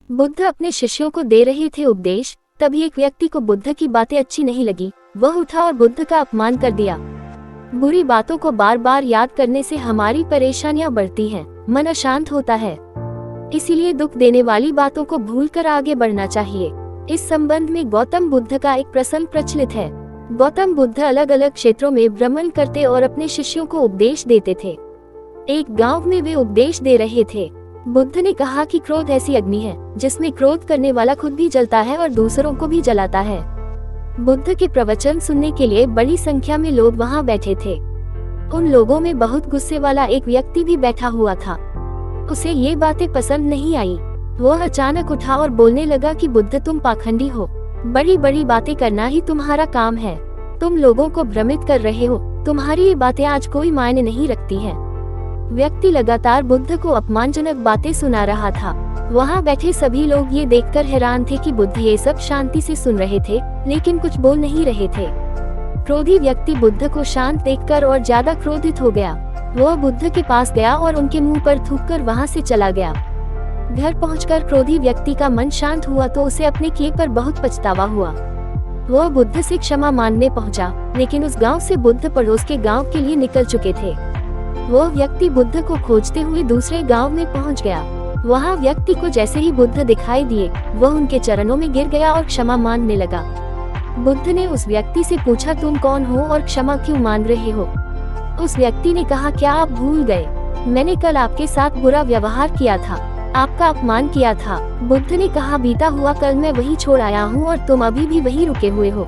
बुद्ध अपने शिष्यों को दे रहे थे उपदेश, तभी एक व्यक्ति को बुद्ध की बातें अच्छी नहीं लगी। वह उठा और बुद्ध का अपमान कर दिया। बुरी बातों को बार बार याद करने से हमारी परेशानियां बढ़ती हैं, मन अशांत होता है। इसीलिए दुख देने वाली बातों को भूलकर आगे बढ़ना चाहिए। इस संबंध में गौतम बुद्ध का एक प्रसंग प्रचलित है। गौतम बुद्ध अलग अलग क्षेत्रों में भ्रमण करते और अपने शिष्यों को उपदेश देते थे। एक गांव में वे उपदेश दे रहे थे। बुद्ध ने कहा कि क्रोध ऐसी अग्नि है जिसमें क्रोध करने वाला खुद भी जलता है और दूसरों को भी जलाता है। बुद्ध के प्रवचन सुनने के लिए बड़ी संख्या में लोग वहां बैठे थे। उन लोगों में बहुत गुस्से वाला एक व्यक्ति भी बैठा हुआ था। उसे ये बातें पसंद नहीं आई। वह अचानक उठा और बोलने लगा कि बुद्ध, तुम पाखंडी हो। बड़ी बड़ी बातें करना ही तुम्हारा काम है। तुम लोगों को भ्रमित कर रहे हो। तुम्हारी ये बातें आज कोई मायने नहीं रखती हैं। व्यक्ति लगातार बुद्ध को अपमानजनक बातें सुना रहा था। वहां बैठे सभी लोग ये देखकर हैरान थे कि बुद्ध ये सब शांति से सुन रहे थे, लेकिन कुछ बोल नहीं रहे थे। क्रोधी व्यक्ति बुद्ध को शांत देखकर और ज्यादा क्रोधित हो गया। वह बुद्ध के पास गया और उनके मुंह पर थूककर वहां से चला गया। घर पहुंचकर क्रोधी व्यक्ति का मन शांत हुआ तो उसे अपने किए पर बहुत पछतावा हुआ। वह बुद्ध से क्षमा मांगने पहुंचा, लेकिन उस गांव से बुद्ध पड़ोस के गांव के लिए निकल चुके थे। वह व्यक्ति बुद्ध को खोजते हुए दूसरे गांव में पहुंच गया। वहां व्यक्ति को जैसे ही बुद्ध दिखाई दिए, वह उनके चरणों में गिर गया और क्षमा मांगने लगा। बुद्ध ने उस व्यक्ति से पूछा, तुम कौन हो और क्षमा क्यों मांग रहे हो? उस व्यक्ति ने कहा, क्या आप भूल गए? मैंने कल आपके साथ बुरा व्यवहार किया था, आपका अपमान किया था। बुद्ध ने कहा, बीता हुआ कल मैं वही छोड़ आया हूँ और तुम अभी भी वही रुके हुए हो।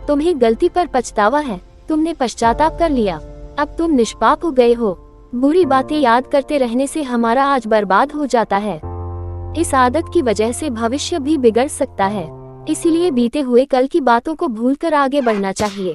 तुम्हें गलती पर पछतावा है, तुमने पश्चाताप कर लिया, अब तुम निष्पाप हो गए हो। बुरी बातें याद करते रहने से हमारा आज बर्बाद हो जाता है। इस आदत की वजह से भविष्य भी बिगड़ सकता है। इसीलिए बीते हुए कल की बातों को भूलकर आगे बढ़ना चाहिए।